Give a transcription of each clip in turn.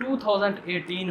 2018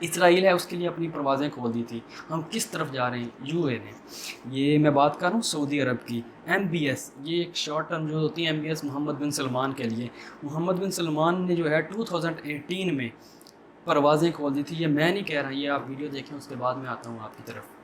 اسرائیل ہے اس کے لیے اپنی پروازیں کھول دی تھی. ہم کس طرف جا رہے ہیں؟ یو اے نے. یہ میں بات کر رہا ہوں سعودی عرب کی. ایم بی ایس یہ ایک شارٹ ٹرم جو ہوتی ہے ایم بی ایس محمد بن سلمان کے لیے. محمد بن سلمان نے جو ہے 2018 میں پروازیں کھول دی تھی. یہ میں نہیں کہہ رہا, یہ آپ ویڈیو دیکھیں, اس کے بعد میں آتا ہوں آپ کی طرف.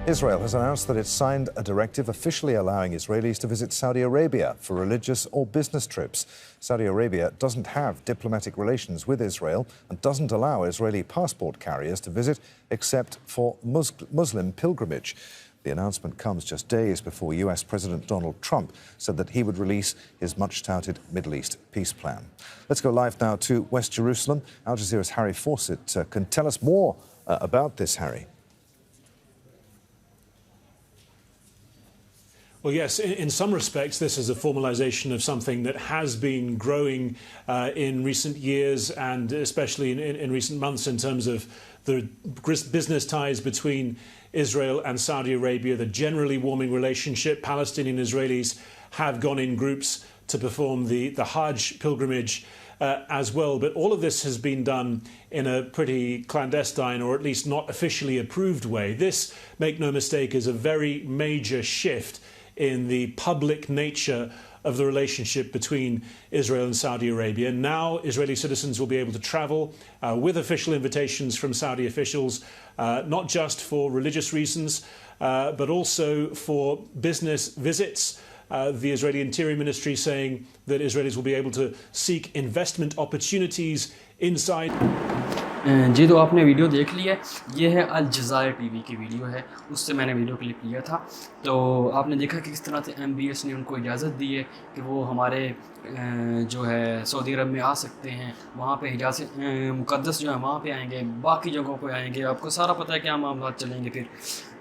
Israel has announced that it's signed a directive officially allowing Israelis to visit Saudi Arabia for religious or business trips. Saudi Arabia doesn't have diplomatic relations with Israel and doesn't allow Israeli passport carriers to visit except for Muslim pilgrimage. The announcement comes just days before US President Donald Trump said that he would release his much-touted Middle East peace plan. Let's go live now to West Jerusalem. Al Jazeera's Harry Fawcett can tell us more about this, Harry. Well, yes, in some respects, this is a formalization of something that has been growing in recent years and especially in recent months in terms of the business ties between Israel and Saudi Arabia, the generally warming relationship. Palestinian Israelis have gone in groups to perform the Hajj pilgrimage as well. But all of this has been done in a pretty clandestine or at least not officially approved way. This, make no mistake, is a very major shift in the public nature of the relationship between Israel and Saudi Arabia. Now Israeli citizens will be able to travel with official invitations from Saudi officials, not just for religious reasons, but also for business visits. The Israeli Interior Ministry saying that Israelis will be able to seek investment opportunities inside. جی تو آپ نے video دیکھ لی ہے, یہ ہے الجزائر T V کی ویڈیو ہے, اس سے میں نے ویڈیو کلپ لیا تھا. تو آپ نے دیکھا کہ کس طرح سے ایم بی ایس نے ان کو اجازت دی ہے کہ وہ ہمارے جو ہے سعودی عرب میں آ سکتے ہیں, وہاں پہ حجاز مقدس جو ہے وہاں پہ آئیں گے, باقی جگہوں پہ آئیں گے, آپ کو سارا پتہ ہے کیا معاملات چلیں گے پھر.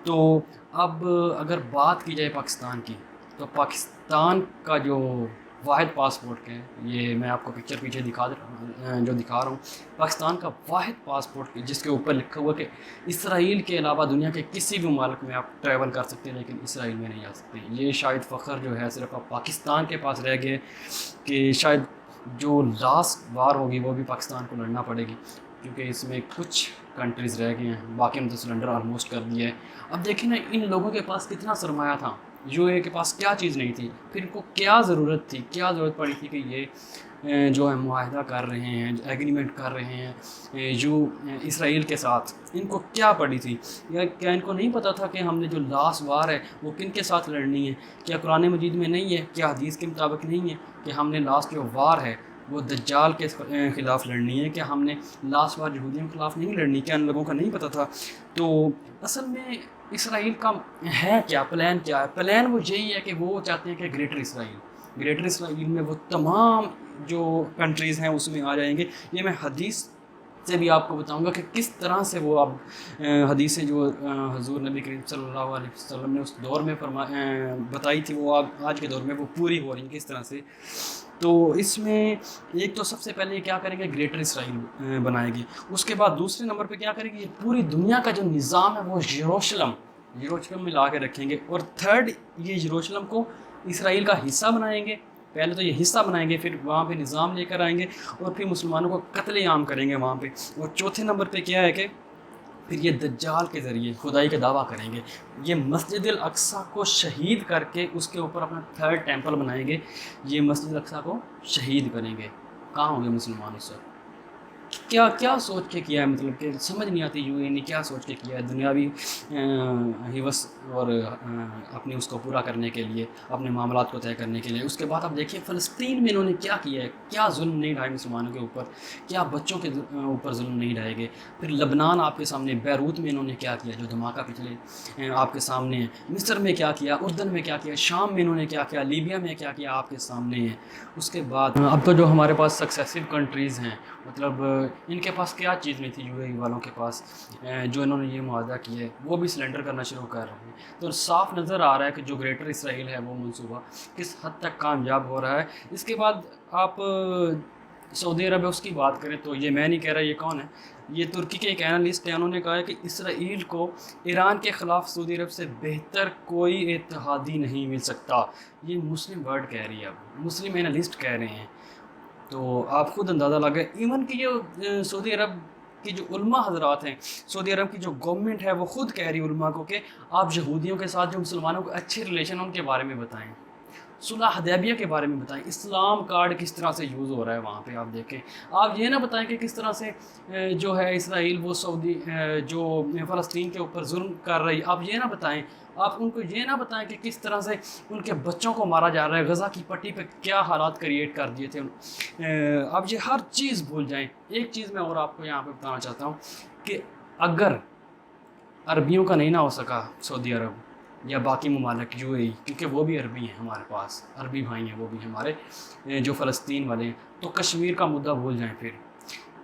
تو اب اگر بات کی جائے پاکستان کی, تو پاکستان کا جو واحد پاسپورٹ ہے, یہ میں آپ کو پکچر پیچھے دکھا رہا ہوں, پاکستان کا واحد پاسپورٹ جس کے اوپر لکھا ہوا کہ اسرائیل کے علاوہ دنیا کے کسی بھی ممالک میں آپ ٹریول کر سکتے ہیں لیکن اسرائیل میں نہیں جا سکتے. یہ شاید فخر جو ہے صرف اب پاکستان کے پاس رہ گئے کہ شاید جو لاسٹ وار ہوگی وہ بھی پاکستان کو لڑنا پڑے گی, کیونکہ اس میں کچھ کنٹریز رہ گئے ہیں, باقی ہم تو سلنڈر آلموسٹ کر دیا ہے. اب دیکھیں نا ان لوگوں کے پاس کتنا سرمایہ تھا, یو اے کے پاس کیا چیز نہیں تھی, پھر ان کو کیا ضرورت تھی, کیا ضرورت پڑی تھی کہ یہ جو ہے معاہدہ کر رہے ہیں, ایگریمنٹ کر رہے ہیں جو اسرائیل کے ساتھ, ان کو کیا پڑی تھی؟ یا کیا ان کو نہیں پتہ تھا کہ ہم نے جو لاسٹ وار ہے وہ کن کے ساتھ لڑنی ہے؟ کیا قرآن مجید میں نہیں ہے, کیا حدیث کے مطابق نہیں ہے کہ ہم نے لاسٹ جو وار ہے وہ دجال کے خلاف لڑنی ہے؟ کیا ہم نے لاسٹ وار یہودیوں کے خلاف نہیں لڑنی؟ کیا ان لوگوں کا نہیں پتہ تھا؟ تو اصل میں اسرائیل کا ہے کیا پلان, کیا ہے پلان؟ وہ یہی ہے کہ وہ چاہتے ہیں کہ گریٹر اسرائیل میں وہ تمام جو کنٹریز ہیں اس میں آ جائیں گے. یہ میں حدیث سے بھی آپ کو بتاؤں گا کہ کس طرح سے وہ اب حدیثیں جو حضور نبی کریم صلی اللہ علیہ وسلم نے اس دور میں بتائی تھی وہ آج کے دور میں وہ پوری ہو رہی ہیں کس طرح سے. تو اس میں ایک تو سب سے پہلے یہ کیا کریں گے, گریٹر اسرائیل بنائیں گے. اس کے بعد دوسرے نمبر پہ کیا کریں گے, یہ پوری دنیا کا جو نظام ہے وہ یروشلم میں لا کے رکھیں گے. اور تھرڈ, یہ یروشلم کو اسرائیل کا حصہ بنائیں گے. پہلے تو یہ حصہ بنائیں گے, پھر وہاں پہ نظام لے کر آئیں گے اور پھر مسلمانوں کو قتل عام کریں گے وہاں پہ. اور چوتھے نمبر پہ کیا ہے کہ پھر یہ دجال کے ذریعے خدائی کا دعویٰ کریں گے. یہ مسجد الاقصیٰ کو شہید کر کے اس کے اوپر اپنا تھرڈ ٹیمپل بنائیں گے. یہ مسجد الاقصیٰ کو شہید کریں گے. کہاں ہوں گے مسلمان اس وقت؟ کیا سوچ کے کیا ہے, مطلب کہ سمجھ نہیں آتی یو اے نے کیا سوچ کے کیا ہے. دنیاوی حوث اور اپنی اس کو پورا کرنے کے لیے, اپنے معاملات کو طے کرنے کے لیے. اس کے بعد آپ دیکھیں فلسطین میں انہوں نے کیا کیا ہے, کیا ظلم نہیں ڈھائے مسلمانوں کے اوپر, کیا بچوں کے اوپر ظلم نہیں ڈھائے گئے. پھر لبنان آپ کے سامنے, بیروت میں انہوں نے کیا کیا جو دھماکہ پچھلے آپ کے سامنے ہے. مصر میں کیا کیا, اردن میں کیا کیا, شام میں انہوں نے کیا کیا, لیبیا میں کیا کیا آپ کے سامنے ہے. اس کے بعد اب تو جو ہمارے پاس سکسیسو کنٹریز ہیں, مطلب ان کے پاس کیا چیز نہیں تھی یو اے والوں کے پاس, جو انہوں نے یہ معاہدہ کیا ہے وہ بھی سلنڈر کرنا شروع کر رہے ہیں. تو صاف نظر آ رہا ہے کہ جو گریٹر اسرائیل ہے وہ منصوبہ کس حد تک کامیاب ہو رہا ہے. اس کے بعد آپ سعودی عرب اس کی بات کریں تو یہ میں نہیں کہہ رہا, یہ کون ہے, یہ ترکی کے ایک اینالسٹ ہیں. انہوں نے کہا ہے کہ اسرائیل کو ایران کے خلاف سعودی عرب سے بہتر کوئی اتحادی نہیں مل سکتا. یہ مسلم ورڈ کہہ رہی ہے, اب مسلم اینالسٹ کہہ رہے ہیں. تو آپ خود اندازہ لگائیں. ایون کہ یہ سعودی عرب کہ جو علماء حضرات ہیں سعودی عرب کی جو گورنمنٹ ہے وہ خود کہہ رہی ہے علماء کو کہ آپ یہودیوں کے ساتھ جو مسلمانوں کے اچھے ریلیشن ہیں ان کے بارے میں بتائیں، صلح حدیبیہ کے بارے میں بتائیں، اسلام کارڈ کس طرح سے یوز ہو رہا ہے وہاں پہ آپ دیکھیں. آپ یہ نہ بتائیں کہ کس طرح سے جو ہے اسرائیل وہ سعودی جو فلسطین کے اوپر ظلم کر رہی، آپ یہ نہ بتائیں، آپ ان کو یہ نہ بتائیں کہ کس طرح سے ان کے بچوں کو مارا جا رہا ہے، غزہ کی پٹی پہ کیا حالات کریٹ کر دیے تھے. آپ یہ ہر چیز بھول جائیں. ایک چیز میں اور آپ کو یہاں پہ بتانا چاہتا ہوں کہ اگر عربیوں کا نہیں نہ ہو سکا سعودی عرب یا باقی ممالک یو اے ای، کیونکہ وہ بھی عربی ہیں ہمارے پاس، عربی بھائی ہیں وہ بھی ہمارے جو فلسطین والے ہیں، تو کشمیر کا مدعا بھول جائیں پھر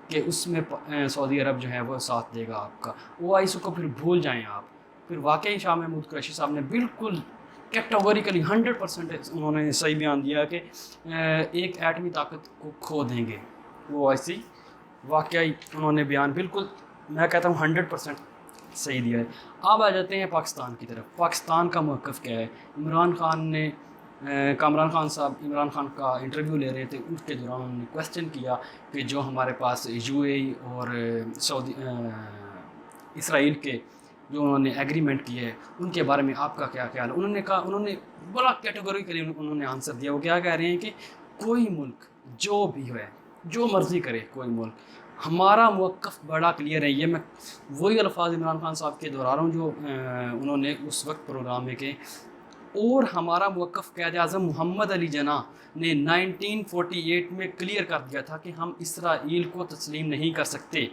کہ اس میں سعودی عرب جو ہے وہ ساتھ دے گا آپ کا. OIC کو پھر بھول جائیں آپ. پھر واقعی شاہ محمود قریشی صاحب نے بالکل کیٹیگوریکلی 100% انہوں نے صحیح بیان دیا کہ ایک ایٹمی طاقت کو کھو دیں گے. OIC واقعی انہوں نے بیان بالکل میں کہتا ہوں 100% صحیح دیا ہے. اب آ جاتے ہیں پاکستان کی طرف. پاکستان کا موقف کیا ہے؟ کامران خان صاحب عمران خان کا انٹرویو لے رہے تھے، اس کے دوران انہوں نے کویسچن کیا کہ جو ہمارے پاس UAE اور اسرائیل کے جو انہوں نے ایگریمنٹ کیے ہے ان کے بارے میں آپ کا کیا خیال ہے. انہوں نے بڑا کیٹیگوریکلی انہوں نے آنسر دیا. وہ کیا کہہ رہے ہیں کہ کوئی ملک جو بھی ہے جو مرضی کرے، کوئی ملک، ہمارا موقف بڑا کلیئر ہے. یہ میں وہی الفاظ عمران خان صاحب کے دہرا رہا ہوں جو انہوں نے اس وقت پروگرام میں کہے. اور ہمارا موقف قائد اعظم محمد علی جناح نے 1948 میں کلیئر کر دیا تھا کہ ہم اسرائیل کو تسلیم نہیں کر سکتے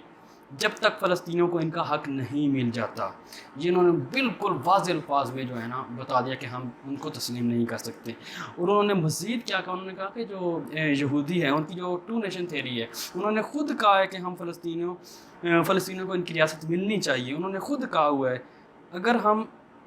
جب تک فلسطینیوں کو ان کا حق نہیں مل جاتا. یہ انہوں نے بالکل واضح الفاظ میں جو ہے نا بتا دیا کہ ہم ان کو تسلیم نہیں کر سکتے. اور انہوں نے مزید کیا کہا، انہوں نے کہا کہ جو یہودی ہیں ان کی جو 2 نیشن تھیوری ہے، انہوں نے خود کہا ہے کہ ہم فلسطینیوں کو ان کی ریاست ملنی چاہیے. انہوں نے خود کہا ہوا ہے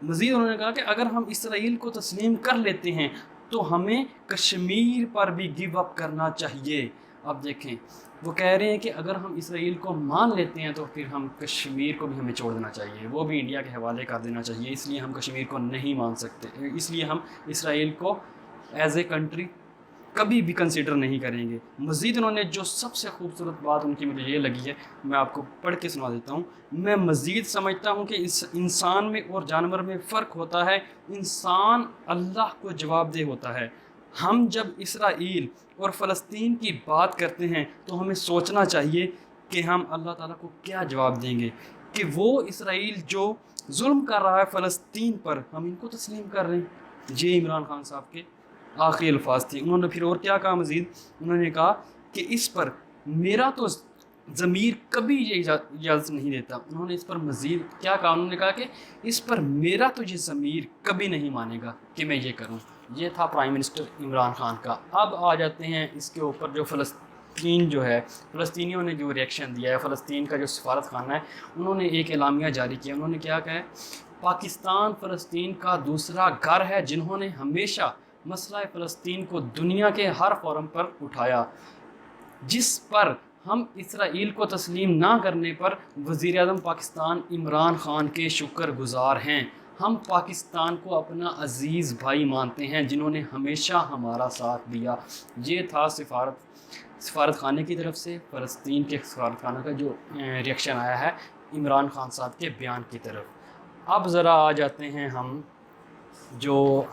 مزید انہوں نے کہا کہ اگر ہم اسرائیل کو تسلیم کر لیتے ہیں تو ہمیں کشمیر پر بھی گیو اپ کرنا چاہیے. اب دیکھیں وہ کہہ رہے ہیں کہ اگر ہم اسرائیل کو مان لیتے ہیں تو پھر ہم کشمیر کو بھی ہمیں چھوڑ دینا چاہیے، وہ بھی انڈیا کے حوالے کر دینا چاہیے. اس لیے ہم کشمیر کو نہیں مان سکتے، اس لیے ہم اسرائیل کو ایز اے کنٹری کبھی بھی کنسیڈر نہیں کریں گے. مزید انہوں نے جو سب سے خوبصورت بات ان کی مجھے یہ لگی ہے، میں آپ کو پڑھ کے سنا دیتا ہوں. میں مزید سمجھتا ہوں کہ اس انسان میں اور جانور میں فرق ہوتا ہے. انسان اللہ کو جواب دہ ہوتا ہے. ہم جب اسرائیل اور فلسطین کی بات کرتے ہیں تو ہمیں سوچنا چاہیے کہ ہم اللہ تعالیٰ کو کیا جواب دیں گے کہ وہ اسرائیل جو ظلم کر رہا ہے فلسطین پر، ہم ان کو تسلیم کر رہے ہیں. یہ عمران خان صاحب کے آخری الفاظ تھی. انہوں نے پھر اور کیا کہا مزید، انہوں نے کہا کہ اس پر میرا تو ضمیر کبھی یہ اجازت نہیں دیتا. انہوں نے اس پر مزید کیا کہا، انہوں نے کہا کہ اس پر میرا تو یہ ضمیر کبھی نہیں مانے گا کہ میں یہ کروں. یہ تھا پرائم منسٹر عمران خان کا. اب آ جاتے ہیں اس کے اوپر جو فلسطین جو ہے، فلسطینیوں نے جو ریئیکشن دیا ہے. فلسطین کا جو سفارت خانہ ہے انہوں نے ایک اعلامیہ جاری کیا. انہوں نے کیا کہا ہے، پاکستان فلسطین کا دوسرا گھر ہے جنہوں نے ہمیشہ مسئلہ فلسطین کو دنیا کے ہر فورم پر اٹھایا، جس پر ہم اسرائیل کو تسلیم نہ کرنے پر وزیر اعظم پاکستان عمران خان کے شکر گزار ہیں. ہم پاکستان کو اپنا عزیز بھائی مانتے ہیں جنہوں نے ہمیشہ ہمارا ساتھ دیا. یہ تھا سفارت خانے کی طرف سے فلسطین کے سفارت خانہ کا جو ریئیکشن آیا ہے عمران خان صاحب کے بیان کی طرف. اب ذرا آ جاتے ہیں ہم جو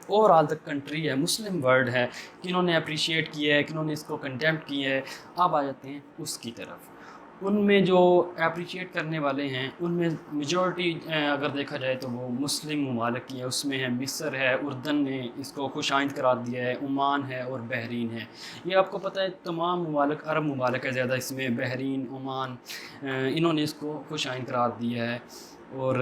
اوور آل تک کنٹری ہے، مسلم ورلڈ ہے، کنہوں نے اپریشیٹ کیا ہے، کنہوں نے اس کو کنڈیمپ کیا ہے. اب آ جاتے ہیں اس کی طرف. ان میں جو اپریشیٹ کرنے والے ہیں ان میں میجورٹی اگر دیکھا جائے تو وہ مسلم ممالک کی ہے. اس میں ہے مصر ہے، اردن نے اس کو خوش آئند قرار دیا ہے، عمان ہے اور بحرین ہے. یہ آپ کو پتہ ہے تمام ممالک عرب ممالک ہے زیادہ، اس میں بحرین، عمان، انہوں نے اس کو خوش آئند قرار دیا ہے. اور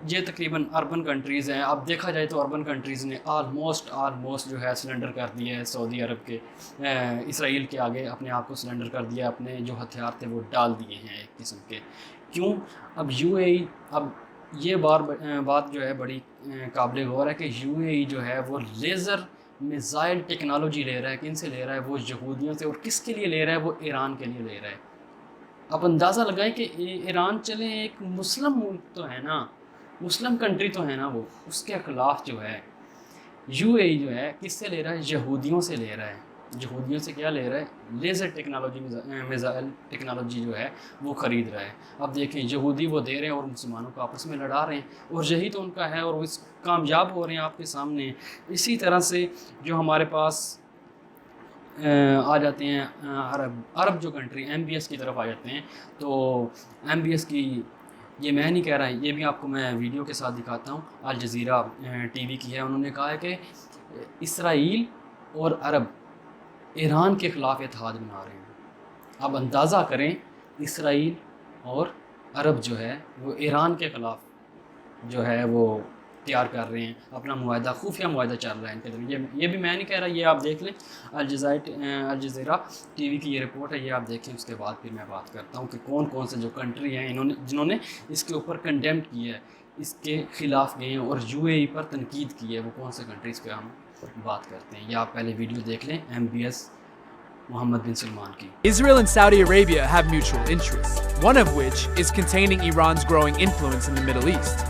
یہ تقریباً اربن کنٹریز ہیں. اب دیکھا جائے تو اربن کنٹریز نے آلموسٹ جو ہے سلنڈر کر دیا ہے سعودی عرب کے اسرائیل کے آگے اپنے آپ کو سلنڈر کر دیا، اپنے جو ہتھیار تھے وہ ڈال دیے ہیں ایک قسم کے. کیوں؟ اب UAE، اب یہ بات جو ہے بڑی قابل غور ہے کہ UAE جو ہے وہ لیزر میزائل ٹیکنالوجی لے رہا ہے. کن سے لے رہا ہے؟ وہ یہودیوں سے. اور کس کے لیے لے رہا ہے؟ وہ ایران کے لیے لے رہا ہے. آپ اندازہ لگائیں کہ ایران چلیں ایک مسلم ملک تو ہے نا، مسلم کنٹری تو ہے نا، وہ اس کے خلاف جو ہے UAE جو ہے کس سے لے رہا ہے؟ یہودیوں سے لے رہا ہے. یہودیوں سے کیا لے رہا ہے؟ لیزر ٹیکنالوجی، میزائل ٹیکنالوجی جو ہے وہ خرید رہا ہے. اب دیکھیں یہودی وہ دے رہے ہیں اور مسلمانوں کو آپس میں لڑا رہے ہیں، اور یہی تو ان کا ہے، اور وہ اس کامیاب ہو رہے ہیں آپ کے سامنے. اسی طرح سے جو ہمارے پاس آ جاتے ہیں عرب جو کنٹری ایم بی ایس کی طرف آ جاتے ہیں. تو ایم بی ایس کی، یہ میں نہیں کہہ رہا، یہ بھی آپ کو میں ویڈیو کے ساتھ دکھاتا ہوں. الجزیرہ ٹی وی کی ہے، انہوں نے کہا ہے کہ اسرائیل اور عرب ایران کے خلاف اتحاد بنا رہے ہیں. اب اندازہ کریں، اسرائیل اور عرب جو ہے وہ ایران کے خلاف جو ہے وہ تیار کر رہے ہیں اپنا معاہدہ، خفیہ معاہدہ چل رہا ہے ان کے درمیان. یہ بھی میں نہیں کہہ رہا، یہ آپ دیکھ لیں، الجزیرہ ٹی وی کی یہ رپورٹ ہے، یہ آپ دیکھیں. اس کے بعد پھر میں بات کرتا ہوں کہ کون کون سے جو کنٹری ہیں جنہوں نے اس کے اوپر کنڈیم کیا ہے، اس کے خلاف گئے ہیں اور یو اے ای پر تنقید کی ہے. وہ کون سے کنٹریز پہ ہم بات کرتے ہیں، یا آپ پہلے ویڈیو دیکھ لیں ایم بی ایس محمد بن سلمان کی. Israel and Saudi Arabia have mutual interests, one of which is containing Iran's growing influence in the Middle East.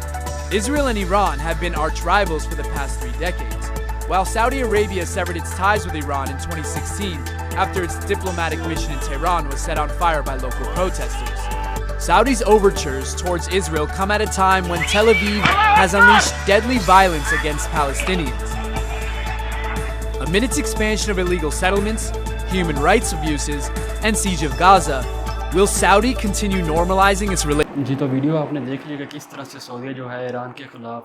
Israel and Iran have been arch rivals for the past 3 decades, while Saudi Arabia severed its ties with Iran in 2016 after its diplomatic mission in Tehran was set on fire by local protesters. Saudi's overtures towards Israel come at a time when Tel Aviv has unleashed deadly violence against Palestinians. Amid its expansion of illegal settlements, human rights abuses, and siege of Gaza, will Saudi continue normalizing its relations? جی تو video آپ نے دیکھ لیا کہ کس طرح سے سعودیہ جو ہے ایران کے خلاف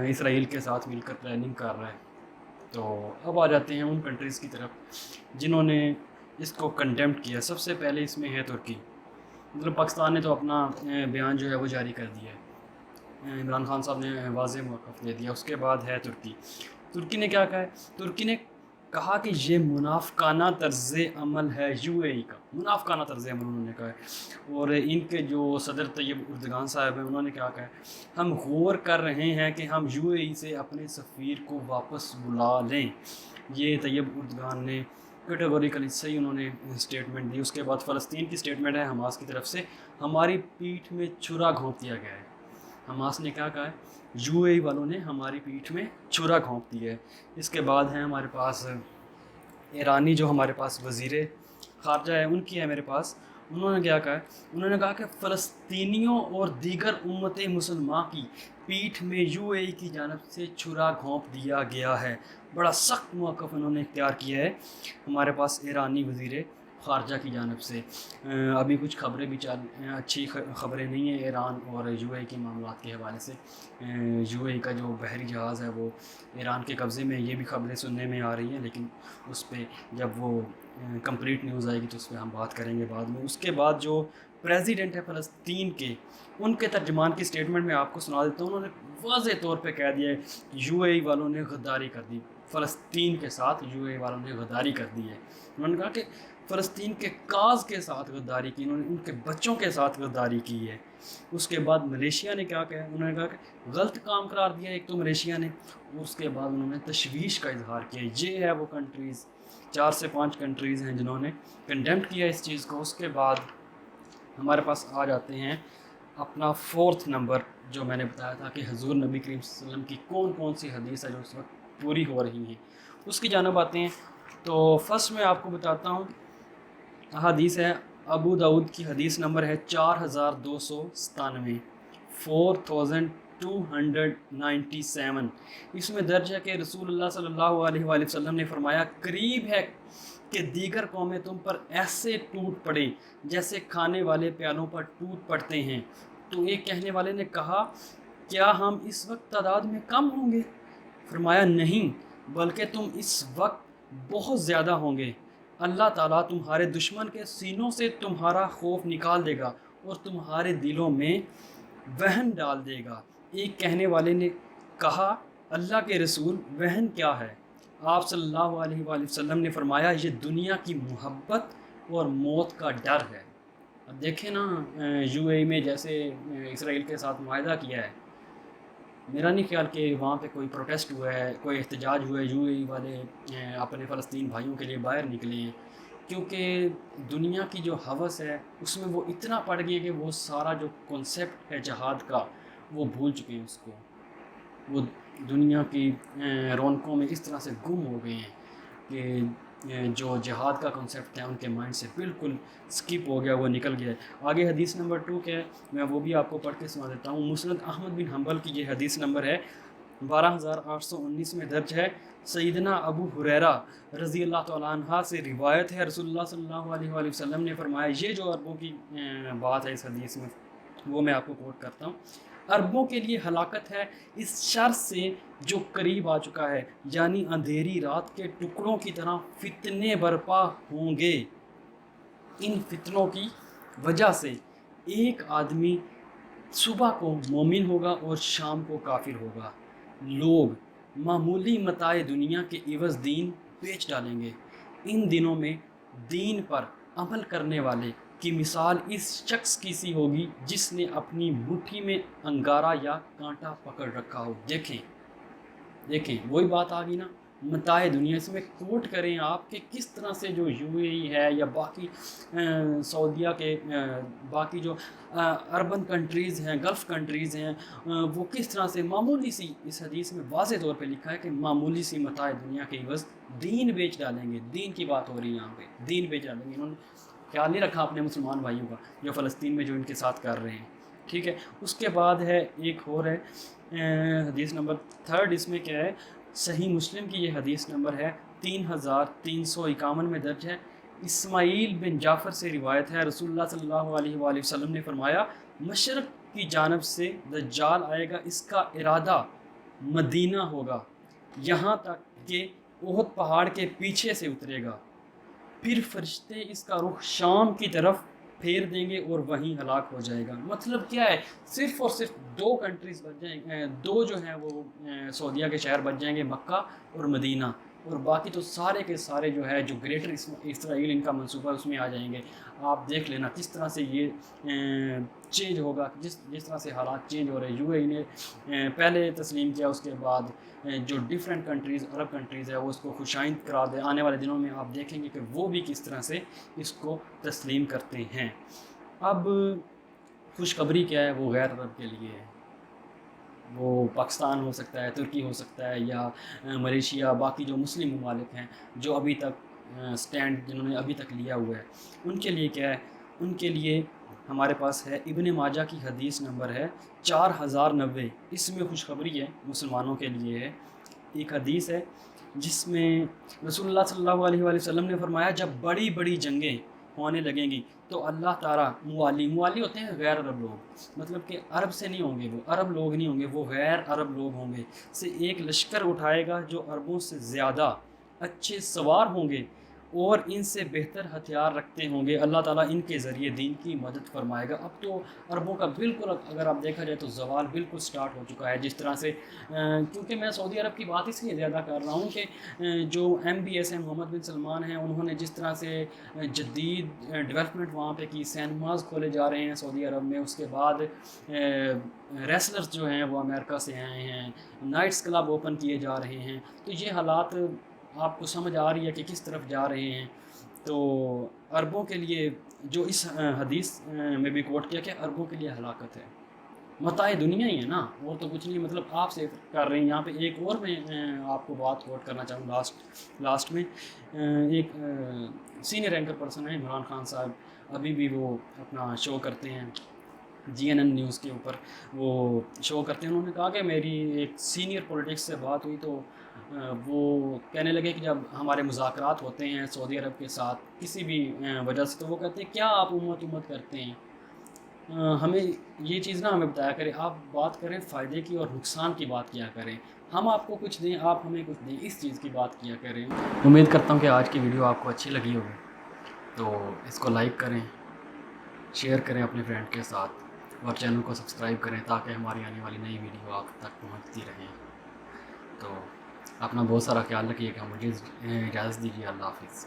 اسرائیل کے ساتھ مل کر پلاننگ کر رہا ہے. تو اب آ جاتے ہیں ان کنٹریز کی طرف جنہوں نے اس کو کنڈیمڈ کیا. سب سے پہلے اس میں ہے ترکی. مطلب پاکستان نے تو اپنا بیان جو ہے وہ جاری کر دیا ہے، عمران خان صاحب نے واضح موقف دے دیا. اس کے بعد ہے ترکی. ترکی نے کیا کہا ہے؟ ترکی نے کہا کہ یہ منافقانہ طرز عمل ہے یو اے ای کا، منافقانہ طرز عمل انہوں نے کہا ہے. اور ان کے جو صدر طیب اردگان صاحب ہیں، انہوں نے کیا کہا ہے؟ ہم غور کر رہے ہیں کہ ہم یو اے ای سے اپنے سفیر کو واپس بلا لیں. یہ طیب اردگان نے کیٹیگوریکلی صحیح انہوں نے اسٹیٹمنٹ دی. اس کے بعد فلسطین کی اسٹیٹمنٹ ہے حماس کی طرف سے، ہماری پیٹھ میں چھرا گھونپ دیا گیا ہے. حماس نے کیا کہا ہے؟ یو اے ای والوں نے ہماری پیٹھ میں چھرا گھونپ دیا ہے. اس کے بعد ہیں ہمارے پاس ایرانی، جو ہمارے پاس وزیر خارجہ ہے، ان کی ہے میرے پاس. انہوں نے کیا کہا ہے؟ انہوں نے کہا کہ فلسطینیوں اور دیگر امت مسلمہ کی پیٹھ میں یو اے ای کی جانب سے چھرا گھونپ دیا گیا ہے. بڑا سخت موقف انہوں نے اختیار کیا ہے ہمارے پاس ایرانی وزیر خارجہ کی جانب سے. ابھی کچھ خبریں بھی اچھی خبریں نہیں ہیں ایران اور یو اے ای کے معاملات کے حوالے سے. یو اے ای کا جو بحری جہاز ہے وہ ایران کے قبضے میں، یہ بھی خبریں سننے میں آ رہی ہیں، لیکن اس پہ جب وہ کمپلیٹ نیوز آئے گی تو اس پہ ہم بات کریں گے بعد میں. اس کے بعد جو پریزیڈنٹ ہے فلسطین کے، ان کے ترجمان کی اسٹیٹمنٹ میں آپ کو سنا دیتا ہوں. انہوں نے واضح طور پہ کہہ دیا ہے یو اے ای والوں نے غداری کر دی، فلسطین کے ساتھ یو اے ای والوں نے غداری کر دی ہے. انہوں نے کہا کہ فلسطین کے کاز کے ساتھ غداری کی، انہوں نے ان کے بچوں کے ساتھ غداری کی ہے. اس کے بعد ملیشیا نے کیا کہا؟ انہوں نے کہا کہ غلط کام قرار دیا ایک تو ملیشیا نے، اور اس کے بعد انہوں نے تشویش کا اظہار کیا. یہ ہے وہ کنٹریز، 4 سے 5 کنٹریز ہیں جنہوں نے کنڈیمڈ کیا اس چیز کو. اس کے بعد ہمارے پاس آ جاتے ہیں اپنا 4تھ نمبر، جو میں نے بتایا تھا کہ حضور نبی کریم صلی اللہ علیہ وسلم کی کون کون سی حدیث ہے جو اس وقت پوری ہو رہی ہیں، اس کی جانب آتے ہیں. تو فرسٹ میں آپ کو بتاتا ہوں احادیث ہے. ابو داؤد کی حدیث نمبر ہے 4297، 4297. اس میں درج ہے کہ رسول اللہ صلی اللہ علیہ وآلہ وسلم نے فرمایا، قریب ہے کہ دیگر قومیں تم پر ایسے ٹوٹ پڑیں جیسے کھانے والے پیالوں پر ٹوٹ پڑتے ہیں. تو ایک کہنے والے نے کہا، کیا ہم اس وقت تعداد میں کم ہوں گے؟ فرمایا نہیں، بلکہ تم اس وقت بہت زیادہ ہوں گے. اللہ تعالیٰ تمہارے دشمن کے سینوں سے تمہارا خوف نکال دے گا اور تمہارے دلوں میں وہن ڈال دے گا. ایک کہنے والے نے کہا، اللہ کے رسول، وہن کیا ہے؟ آپ صلی اللہ علیہ وآلہ وسلم نے فرمایا، یہ دنیا کی محبت اور موت کا ڈر ہے. اب دیکھیں نا، یو اے ای میں جیسے اسرائیل کے ساتھ معاہدہ کیا ہے، میرا نہیں خیال کہ وہاں پہ کوئی پروٹیسٹ ہوا ہے، کوئی احتجاج ہوا ہے. یو اے ای والے اپنے فلسطین بھائیوں کے لیے باہر نکلے ہیں، کیونکہ دنیا کی جو ہوس ہے اس میں وہ اتنا پڑ گئی کہ وہ سارا جو کنسیپٹ ہے جہاد کا وہ بھول چکے ہیں. اس کو وہ دنیا کی رونقوں میں اس طرح سے گم ہو گئے ہیں کہ جو جہاد کا کنسیپٹ ہے ان کے مائنڈ سے بالکل سکپ ہو گیا، وہ نکل گیا ہے۔ آگے حدیث نمبر 2 کیا ہے، میں وہ بھی آپ کو پڑھ کے سنا دیتا ہوں۔ مسند احمد بن حنبل کی یہ حدیث نمبر ہے 12819 میں درج ہے۔ سیدنا ابو ہریرہ رضی اللہ تعالیٰ عنہ سے روایت ہے، رسول اللہ صلی اللہ علیہ وآلہ وسلم نے فرمایا، یہ جو عربوں کی بات ہے اس حدیث میں وہ میں آپ کو کوٹ کرتا ہوں۔ عربوں کے لیے ہلاکت ہے اس شر سے جو قریب آ چکا ہے، یعنی اندھیری رات کے ٹکڑوں کی طرح فتنے برپا ہوں گے۔ ان فتنوں کی وجہ سے ایک آدمی صبح کو مومن ہوگا اور شام کو کافر ہوگا۔ لوگ معمولی متاع دنیا کے عوض دین بیچ ڈالیں گے۔ ان دنوں میں دین پر عمل کرنے والے کی مثال اس شخص کی سی ہوگی جس نے اپنی مٹھی میں انگارہ یا کانٹا پکڑ رکھا ہو۔ دیکھیں وہی بات آ گئی نا، متاع دنیا۔ اس میں کوٹ کریں آپ کہ کس طرح سے جو UAE ہے یا باقی سعودیہ کے باقی جو اربن کنٹریز ہیں، گلف کنٹریز ہیں، وہ کس طرح سے معمولی سی، اس حدیث میں واضح طور پہ لکھا ہے کہ معمولی سی متاع دنیا کے عوض دین بیچ ڈالیں گے۔ دین کی بات ہو رہی ہے یہاں پہ، دین بیچ ڈالیں گے۔ انہوں نے خیال نہیں رکھا اپنے مسلمان بھائیوں کا جو فلسطین میں جو ان کے ساتھ کر رہے ہیں، ٹھیک ہے۔ اس کے بعد ہے ایک اور ہے حدیث نمبر 3، اس میں کیا ہے، صحیح مسلم کی یہ حدیث نمبر ہے 3351 میں درج ہے۔ اسماعیل بن جعفر سے روایت ہے، رسول اللہ صلی اللہ علیہ وآلہ وسلم نے فرمایا، مشرق کی جانب سے دجال آئے گا، اس کا ارادہ مدینہ ہوگا، یہاں تک کہ احد پہاڑ کے پیچھے سے اترے گا، پھر فرشتے اس کا رخ شام کی طرف پھیر دیں گے اور وہیں ہلاک ہو جائے گا۔ مطلب کیا ہے، صرف اور صرف 2 کنٹریز بچ جائیں گے، 2 جو ہیں وہ سعودیہ کے شہر بچ جائیں گے، مکہ اور مدینہ، اور باقی تو سارے کے سارے جو ہے جو گریٹر اسرائیل ان کا منصوبہ اس میں آ جائیں گے۔ آپ دیکھ لینا کس طرح سے یہ چینج ہوگا، جس طرح سے حالات چینج ہو رہے ہیں۔ UAE نے پہلے تسلیم کیا، اس کے بعد جو ڈیفرنٹ کنٹریز، عرب کنٹریز ہے، وہ اس کو خوشائند قرار دے۔ آنے والے دنوں میں آپ دیکھیں گے کہ وہ بھی کس طرح سے اس کو تسلیم کرتے ہیں۔ اب خوشخبری کیا ہے، وہ غیر عرب کے لیے ہے، وہ پاکستان ہو سکتا ہے، ترکی ہو سکتا ہے، یا ملیشیا، باقی جو مسلم ممالک ہیں جو ابھی تک سٹینڈ جنہوں نے ابھی تک لیا ہوا ہے، ان کے لیے کیا ہے، ان کے لیے ہمارے پاس ہے ابن ماجہ کی حدیث نمبر ہے 4090۔ اس میں خوشخبری ہے، مسلمانوں کے لیے ہے۔ ایک حدیث ہے جس میں رسول اللہ صلی اللہ علیہ وآلہ وسلم نے فرمایا، جب بڑی بڑی جنگیں ہونے لگیں گی تو اللہ تعالیٰ موالی ہوتے ہیں غیر عرب لوگ، مطلب کہ عرب سے نہیں ہوں گے، وہ عرب لوگ نہیں ہوں گے، وہ غیر عرب لوگ ہوں گے، سے ایک لشکر اٹھائے گا جو عربوں سے زیادہ اچھے سوار ہوں گے اور ان سے بہتر ہتھیار رکھتے ہوں گے۔ اللہ تعالیٰ ان کے ذریعے دین کی مدد فرمائے گا۔ اب تو عربوں کا بالکل، اگر آپ دیکھا جائے تو زوال بالکل سٹارٹ ہو چکا ہے، جس طرح سے کیونکہ میں سعودی عرب کی بات اس لیے زیادہ کر رہا ہوں کہ جو MBS ہیں، محمد بن سلمان ہیں، انہوں نے جس طرح سے جدید ڈیولپمنٹ وہاں پہ کی، سینماز کھولے جا رہے ہیں سعودی عرب میں، اس کے بعد ریسلرز جو ہیں وہ امریکہ سے آئے ہیں، نائٹس کلب اوپن کیے جا رہے ہیں، تو یہ حالات آپ کو سمجھ آ رہی ہے کہ کس طرف جا رہے ہیں۔ تو عربوں کے لیے جو اس حدیث میں بھی کوٹ کیا کہ عربوں کے لیے ہلاکت ہے، متاع دنیا ہی ہے نا، اور تو کچھ نہیں۔ مطلب آپ سے کر رہے ہیں یہاں پہ ایک اور میں آپ کو بات کوٹ کرنا چاہوں لاسٹ میں، ایک سینئر اینکر پرسن ہے عمران خان صاحب، ابھی بھی وہ اپنا شو کرتے ہیں GNN نیوز کے اوپر، وہ شو کرتے ہیں۔ انہوں نے کہا کہ میری ایک سینئر پولیٹکس سے بات ہوئی تو وہ کہنے لگے کہ جب ہمارے مذاکرات ہوتے ہیں سعودی عرب کے ساتھ کسی بھی وجہ سے، تو وہ کہتے ہیں کیا آپ امت کرتے ہیں، ہمیں یہ چیز نہ ہمیں بتایا کریں، آپ بات کریں فائدے کی اور نقصان کی بات کیا کریں، ہم آپ کو کچھ دیں، آپ ہمیں کچھ دیں، اس چیز کی بات کیا کریں۔ امید کرتا ہوں کہ آج کی ویڈیو آپ کو اچھی لگی ہوگی، تو اس کو لائک کریں، شیئر کریں اپنے فرینڈ کے ساتھ، اور چینل کو سبسکرائب کریں تاکہ ہماری آنے والی نئی ویڈیو آپ تک پہنچتی رہیں۔ تو اپنا بہت سارا خیال رکھیے گا، مجھے اجازت دیجیے، اللہ حافظ۔